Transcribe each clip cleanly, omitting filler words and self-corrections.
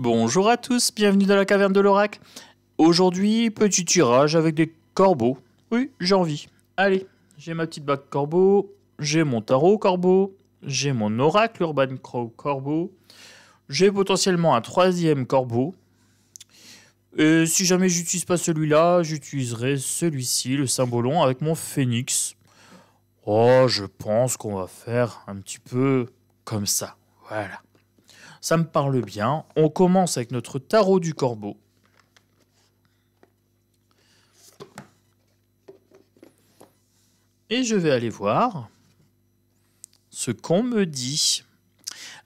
Bonjour à tous, bienvenue dans la caverne de l'oracle. Aujourd'hui, petit tirage avec des corbeaux. Oui, j'ai envie. Allez, j'ai ma petite bague corbeau, j'ai mon tarot corbeau, j'ai mon oracle Urban Crow corbeau, j'ai potentiellement un troisième corbeau. Et si jamais j'utilise pas celui-là, j'utiliserai celui-ci, le symbolon, avec mon phénix. Oh, je pense qu'on va faire un petit peu comme ça. Voilà. Ça me parle bien. On commence avec notre tarot du corbeau. Et je vais aller voir ce qu'on me dit.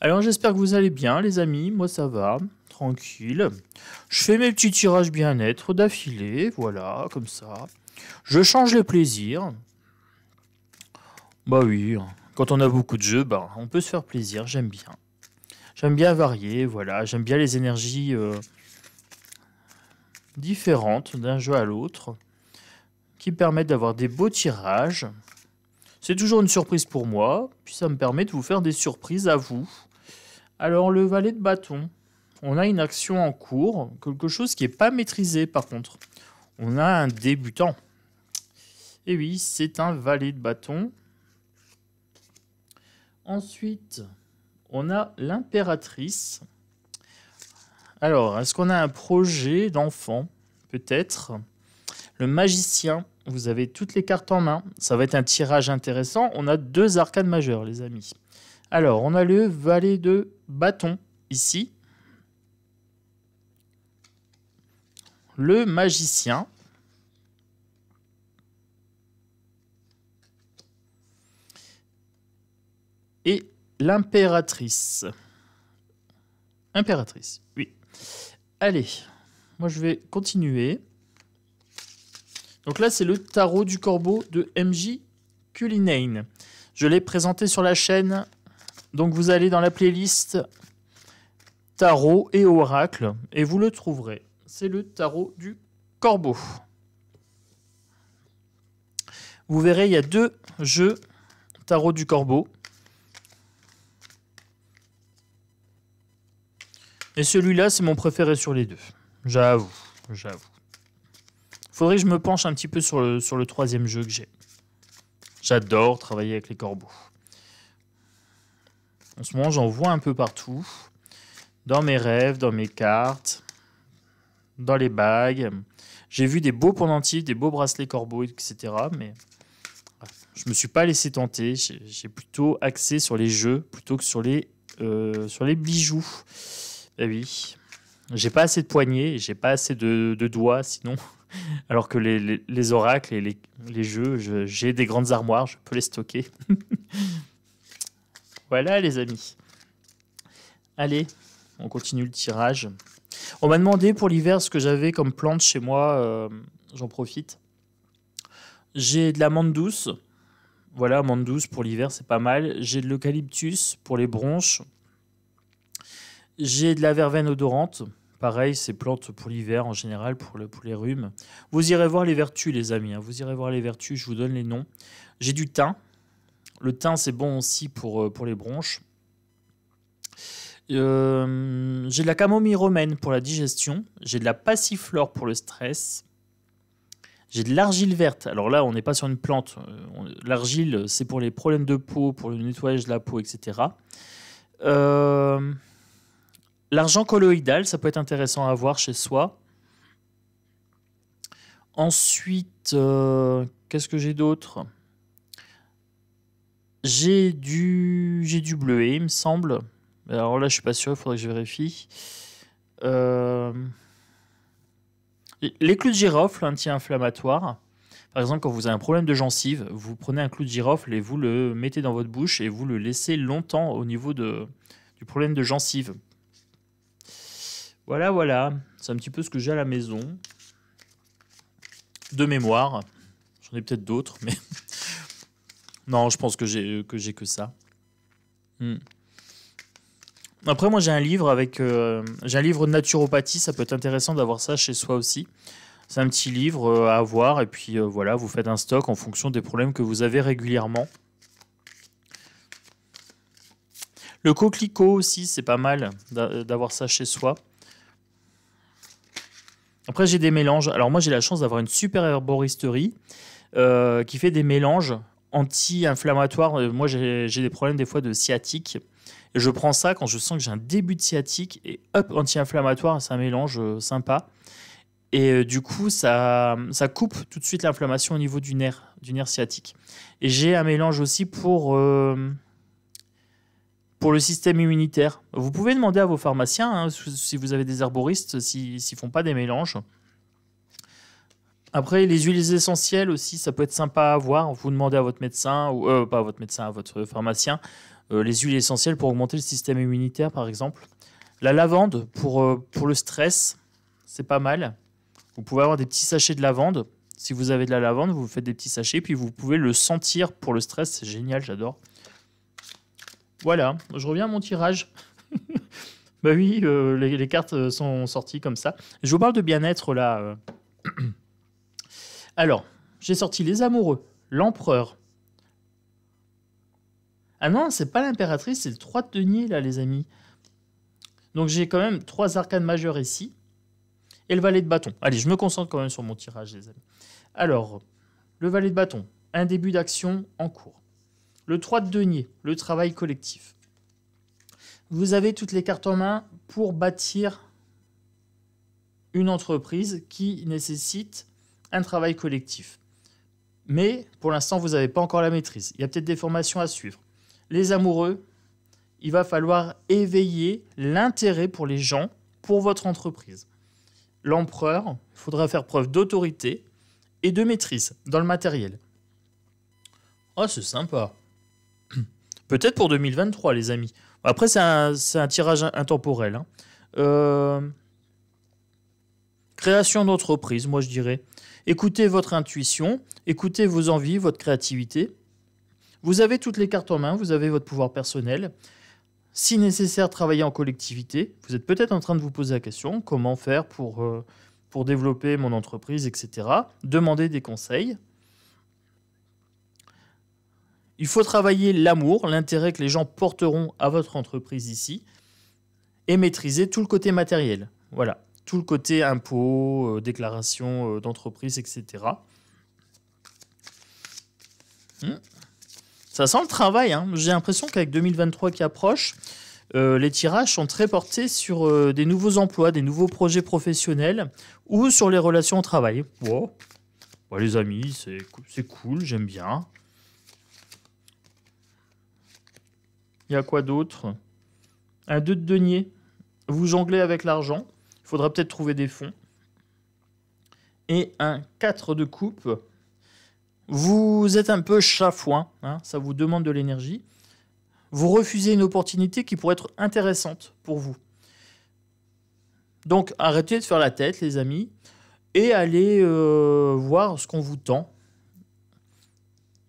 Alors j'espère que vous allez bien les amis. Moi ça va, tranquille. Je fais mes petits tirages bien-être d'affilée. Voilà, comme ça. Je change les plaisirs. Bah oui, quand on a beaucoup de jeux, bah, on peut se faire plaisir, j'aime bien. J'aime bien varier, voilà. J'aime bien les énergies différentes d'un jeu à l'autre, qui permettent d'avoir des beaux tirages. C'est toujours une surprise pour moi, puis ça me permet de vous faire des surprises à vous. Alors, le valet de bâton. On a une action en cours, quelque chose qui n'est pas maîtrisé par contre. On a un débutant. Et oui, c'est un valet de bâton. Ensuite, on a l'impératrice. Alors, est-ce qu'on a un projet d'enfant? Peut-être. Le magicien, vous avez toutes les cartes en main. Ça va être un tirage intéressant. On a deux arcanes majeures, les amis. Alors, on a le valet de bâton, ici. Le magicien. Et l'impératrice. Impératrice, oui. Allez, moi je vais continuer. Donc là, c'est le tarot du corbeau de MJ Cullinane. Je l'ai présenté sur la chaîne. Donc vous allez dans la playlist tarot et oracle et vous le trouverez. C'est le tarot du corbeau. Vous verrez, il y a deux jeux tarot du corbeau. Et celui-là, c'est mon préféré sur les deux. J'avoue. Faudrait que je me penche un petit peu sur le troisième jeu que j'ai. J'adore travailler avec les corbeaux. En ce moment, j'en vois un peu partout. Dans mes rêves, dans mes cartes, dans les bagues. J'ai vu des beaux pendentifs, des beaux bracelets corbeaux, etc. Mais je ne me suis pas laissé tenter. J'ai plutôt axé sur les jeux plutôt que sur les bijoux. Eh oui, j'ai pas assez de poignets, j'ai pas assez de doigts sinon. Alors que les oracles et les jeux, j'ai des grandes armoires, je peux les stocker. Voilà les amis. Allez, on continue le tirage. On m'a demandé pour l'hiver ce que j'avais comme plante chez moi, j'en profite. J'ai de la menthe douce. Voilà, menthe douce pour l'hiver, c'est pas mal. J'ai de l'eucalyptus pour les bronches. J'ai de la verveine odorante. Pareil, c'est plantes pour l'hiver en général, pour les rhumes. Vous irez voir les vertus, les amis. Hein. Vous irez voir les vertus, je vous donne les noms. J'ai du thym. Le thym, c'est bon aussi pour les bronches. J'ai de la camomille romaine pour la digestion. J'ai de la passiflore pour le stress. J'ai de l'argile verte. Alors là, on n'est pas sur une plante. L'argile, c'est pour les problèmes de peau, pour le nettoyage de la peau, etc. L'argent colloïdal, ça peut être intéressant à avoir chez soi. Ensuite, qu'est-ce que j'ai d'autre? J'ai du bleuet, il me semble. Alors là, je suis pas sûr, il faudrait que je vérifie. Les clous de girofle, anti-inflammatoires. Par exemple, quand vous avez un problème de gencive, vous prenez un clou de girofle et vous le mettez dans votre bouche et vous le laissez longtemps au niveau du problème de gencive. Voilà. C'est un petit peu ce que j'ai à la maison. De mémoire. J'en ai peut-être d'autres, mais... non, je pense que j'ai que ça. Après, moi, j'ai un livre j'ai un livre de naturopathie. Ça peut être intéressant d'avoir ça chez soi aussi. C'est un petit livre à avoir. Et puis, voilà, vous faites un stock en fonction des problèmes que vous avez régulièrement. Le coquelicot aussi, c'est pas mal d'avoir ça chez soi. Après, j'ai des mélanges. Alors moi, j'ai la chance d'avoir une super herboristerie qui fait des mélanges anti-inflammatoires. Moi, j'ai des problèmes des fois de sciatique. Et je prends ça quand je sens que j'ai un début de sciatique et hop, anti-inflammatoire, c'est un mélange sympa. Et du coup, ça coupe tout de suite l'inflammation au niveau du nerf sciatique. Et j'ai un mélange aussi pour le système immunitaire. Vous pouvez demander à vos pharmaciens, hein, si vous avez des herboristes, s'ils ne font pas des mélanges. Après, les huiles essentielles aussi, ça peut être sympa à avoir. Vous demandez à votre médecin, ou pas à votre médecin, à votre pharmacien, les huiles essentielles pour augmenter le système immunitaire, par exemple. La lavande, pour le stress, c'est pas mal. Vous pouvez avoir des petits sachets de lavande. Si vous avez de la lavande, vous faites des petits sachets, puis vous pouvez le sentir pour le stress. C'est génial, j'adore. Voilà, je reviens à mon tirage. Bah oui, les cartes sont sorties comme ça. Je vous parle de bien-être, là. Alors, j'ai sorti les amoureux, l'empereur. Ah non, c'est pas l'impératrice, c'est le 3 de denier, là, les amis. Donc j'ai quand même 3 arcanes majeures ici. Et le valet de bâton. Allez, je me concentre quand même sur mon tirage, les amis. Alors, le valet de bâton, un début d'action en cours. Le 3 de denier, le travail collectif. Vous avez toutes les cartes en main pour bâtir une entreprise qui nécessite un travail collectif. Mais pour l'instant, vous n'avez pas encore la maîtrise. Il y a peut-être des formations à suivre. Les amoureux, il va falloir éveiller l'intérêt pour les gens, pour votre entreprise. L'empereur, il faudra faire preuve d'autorité et de maîtrise dans le matériel. Oh, c'est sympa. Peut-être pour 2023, les amis. Après, c'est un tirage intemporel. Hein. Création d'entreprise, moi je dirais. Écoutez votre intuition, écoutez vos envies, votre créativité. Vous avez toutes les cartes en main, vous avez votre pouvoir personnel. Si nécessaire, travaillez en collectivité. Vous êtes peut-être en train de vous poser la question, comment faire pour développer mon entreprise, etc. Demandez des conseils. Il faut travailler l'amour, l'intérêt que les gens porteront à votre entreprise ici, et maîtriser tout le côté matériel. Voilà, tout le côté impôts, déclaration d'entreprise, etc. Ça sent le travail, hein. J'ai l'impression qu'avec 2023 qui approche, les tirages sont très portés sur des nouveaux emplois, des nouveaux projets professionnels ou sur les relations au travail. Wow. Bon, les amis, c'est cool, j'aime bien. Il y a quoi d'autre? Un 2 de denier. Vous jonglez avec l'argent. Il faudra peut-être trouver des fonds. Et un 4 de coupe. Vous êtes un peu chafouin, hein, ça vous demande de l'énergie. Vous refusez une opportunité qui pourrait être intéressante pour vous. Donc arrêtez de faire la tête, les amis, et allez voir ce qu'on vous tend.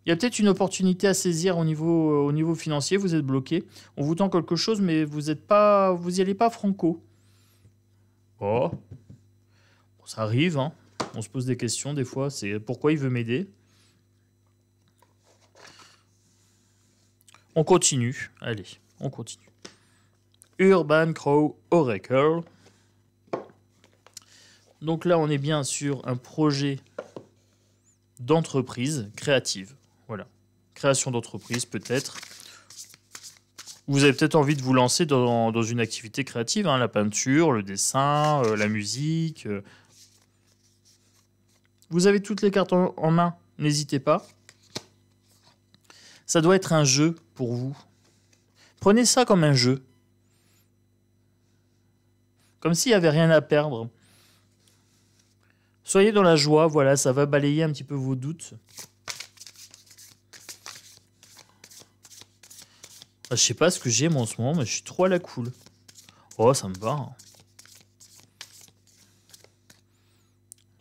Il y a peut-être une opportunité à saisir au niveau financier, vous êtes bloqué. On vous tend quelque chose, mais vous y allez pas franco. Oh, bon, ça arrive, hein. On se pose des questions des fois, c'est pourquoi il veut m'aider. On continue, allez, on continue. Urban Crow Oracle. Donc là, on est bien sur un projet d'entreprise créative. Voilà, création d'entreprise peut-être. Vous avez peut-être envie de vous lancer dans une activité créative, hein, la peinture, le dessin, la musique. Vous avez toutes les cartes en main, n'hésitez pas. Ça doit être un jeu pour vous. Prenez ça comme un jeu. Comme s'il n'y avait rien à perdre. Soyez dans la joie, voilà, ça va balayer un petit peu vos doutes. Je sais pas ce que j'ai moi en ce moment, mais je suis trop à la cool. Oh, ça me va. Hein.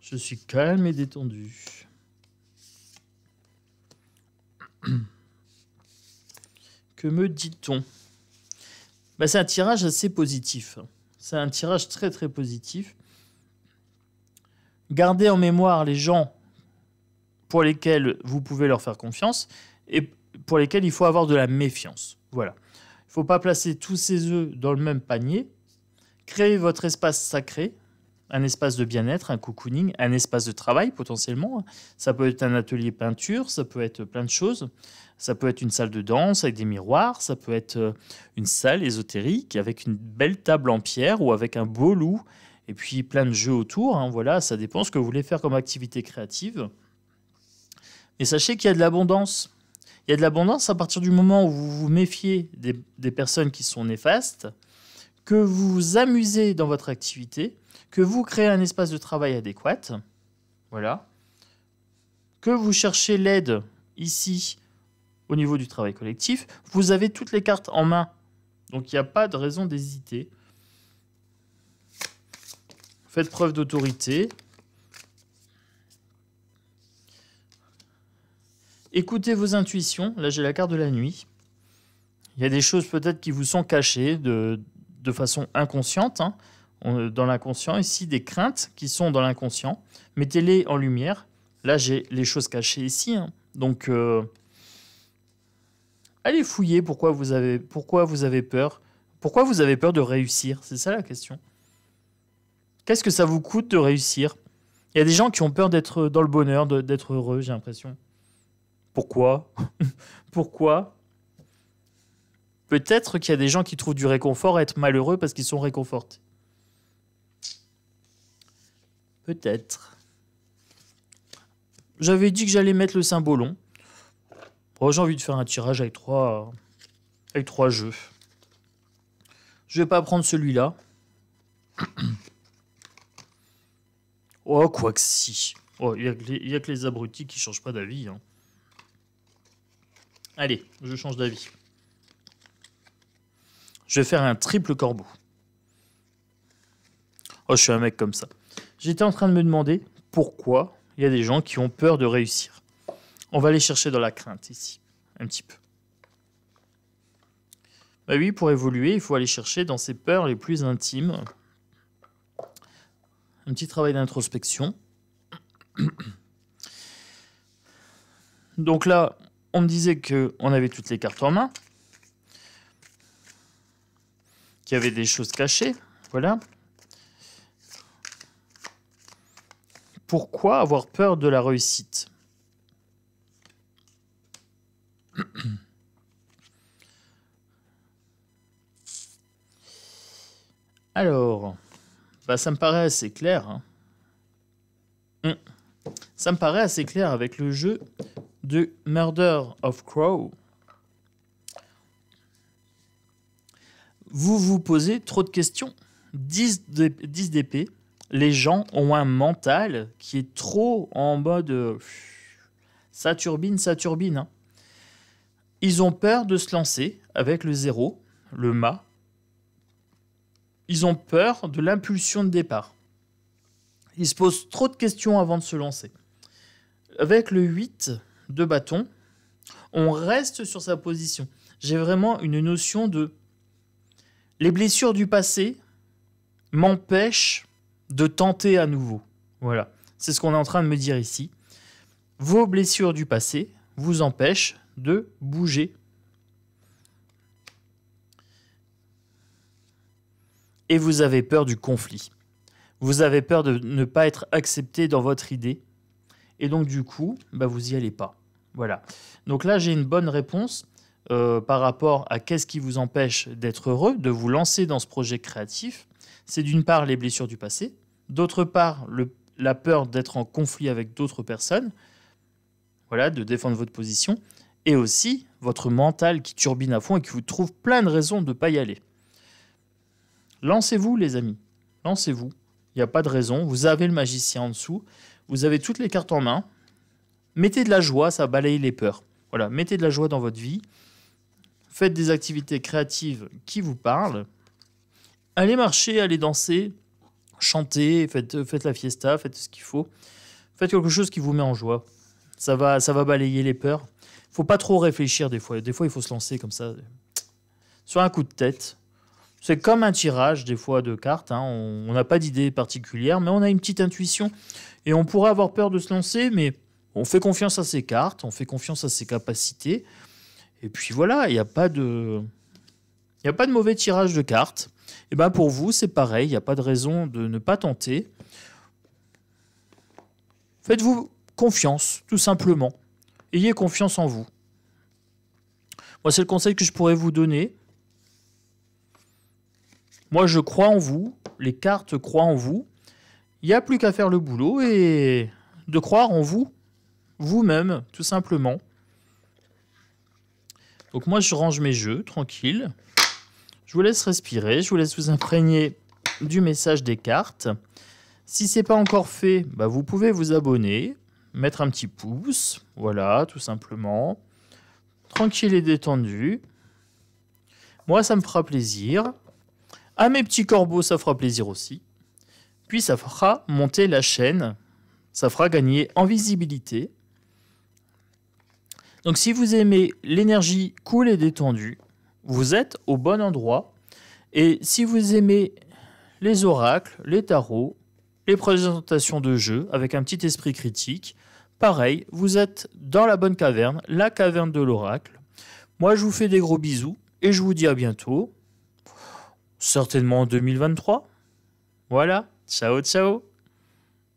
Je suis calme et détendu. Que me dit-on? Bah, c'est un tirage assez positif. C'est un tirage très très positif. Gardez en mémoire les gens pour lesquels vous pouvez leur faire confiance et pour lesquels il faut avoir de la méfiance. Voilà. Il ne faut pas placer tous ces œufs dans le même panier. Créez votre espace sacré. un espace de bien-être, un cocooning, un espace de travail potentiellement. Ça peut être un atelier peinture, ça peut être plein de choses. Ça peut être une salle de danse avec des miroirs, ça peut être une salle ésotérique avec une belle table en pierre ou avec un beau loup et puis plein de jeux autour. Hein, voilà, ça dépend ce que vous voulez faire comme activité créative. Mais sachez qu'il y a de l'abondance. Il y a de l'abondance à partir du moment où vous vous méfiez des personnes qui sont néfastes, que vous vous amusez dans votre activité, que vous créez un espace de travail adéquat, voilà, que vous cherchez l'aide ici au niveau du travail collectif, vous avez toutes les cartes en main. Donc il n'y a pas de raison d'hésiter. Faites preuve d'autorité. Écoutez vos intuitions. Là, j'ai la carte de la nuit. Il y a des choses peut-être qui vous sont cachées de façon inconsciente. Hein. Dans l'inconscient, ici, des craintes qui sont dans l'inconscient. Mettez-les en lumière. Là, j'ai les choses cachées ici. Hein. Donc, allez fouiller pourquoi vous avez peur. Pourquoi vous avez peur de réussir? C'est ça la question. Qu'est-ce que ça vous coûte de réussir? Il y a des gens qui ont peur d'être dans le bonheur, d'être heureux, j'ai l'impression. Pourquoi? Pourquoi? Peut-être qu'il y a des gens qui trouvent du réconfort à être malheureux parce qu'ils sont réconfortés. Peut-être. J'avais dit que j'allais mettre le symbolon. Oh, j'ai envie de faire un tirage avec trois jeux. Je vais pas prendre celui-là. Oh, quoi que si. Oh, il y a que les abrutis qui changent pas d'avis. Hein. Allez, je change d'avis. Je vais faire un triple corbeau. Oh, je suis un mec comme ça. J'étais en train de me demander pourquoi il y a des gens qui ont peur de réussir. On va aller chercher dans la crainte ici, un petit peu. Bah oui, pour évoluer, il faut aller chercher dans ses peurs les plus intimes. Un petit travail d'introspection. Donc là, on me disait qu'on avait toutes les cartes en main, qu'il y avait des choses cachées. Voilà. Pourquoi avoir peur de la réussite? Alors, bah ça me paraît assez clair. Hein. Ça me paraît assez clair avec le jeu de Murder of Crow. Vous vous posez trop de questions. 10 d'épée. Les gens ont un mental qui est trop en mode ça turbine, ça turbine. Hein. Ils ont peur de se lancer avec le 0, le mât. Ils ont peur de l'impulsion de départ. Ils se posent trop de questions avant de se lancer. Avec le 8 de bâton, on reste sur sa position. J'ai vraiment une notion de... Les blessures du passé m'empêchent de tenter à nouveau. Voilà, c'est ce qu'on est en train de me dire ici. Vos blessures du passé vous empêchent de bouger. Et vous avez peur du conflit. Vous avez peur de ne pas être accepté dans votre idée. Et donc, du coup, bah, vous n'y allez pas. Voilà. Donc là, j'ai une bonne réponse par rapport à qu'est-ce qui vous empêche d'être heureux, de vous lancer dans ce projet créatif. C'est d'une part les blessures du passé, d'autre part la peur d'être en conflit avec d'autres personnes, voilà, de défendre votre position, et aussi votre mental qui turbine à fond et qui vous trouve plein de raisons de ne pas y aller. Lancez-vous, les amis. Lancez-vous. Il n'y a pas de raison. Vous avez le magicien en dessous. Vous avez toutes les cartes en main. Mettez de la joie, ça balaye les peurs. Voilà, mettez de la joie dans votre vie. Faites des activités créatives qui vous parlent. Allez marcher, allez danser, chantez, faites la fiesta, faites ce qu'il faut. Faites quelque chose qui vous met en joie. Ça va balayer les peurs. Il ne faut pas trop réfléchir des fois. Des fois, il faut se lancer comme ça, sur un coup de tête. C'est comme un tirage, des fois, de cartes. Hein. On n'a pas d'idée particulière, mais on a une petite intuition. Et on pourrait avoir peur de se lancer, mais on fait confiance à ses cartes, on fait confiance à ses capacités. Et puis voilà, il n'y a pas de mauvais tirage de cartes. Et ben pour vous, c'est pareil, il n'y a pas de raison de ne pas tenter. Faites-vous confiance, tout simplement. Ayez confiance en vous. Moi, c'est le conseil que je pourrais vous donner. Moi, je crois en vous. Les cartes croient en vous. Il n'y a plus qu'à faire le boulot et de croire en vous. Vous-même, tout simplement. Donc moi, je range mes jeux, tranquille. Je vous laisse respirer. Je vous laisse vous imprégner du message des cartes. Si ce n'est pas encore fait, bah, vous pouvez vous abonner. Mettre un petit pouce. Voilà, tout simplement. Tranquille et détendu. Moi, ça me fera plaisir. À mes petits corbeaux, ça fera plaisir aussi. Puis, ça fera monter la chaîne. Ça fera gagner en visibilité. Donc, si vous aimez l'énergie cool et détendue, vous êtes au bon endroit. Et si vous aimez les oracles, les tarots, les présentations de jeux avec un petit esprit critique, pareil, vous êtes dans la bonne caverne, la caverne de l'oracle. Moi, je vous fais des gros bisous et je vous dis à bientôt. Certainement en 2023. Voilà, ciao, ciao.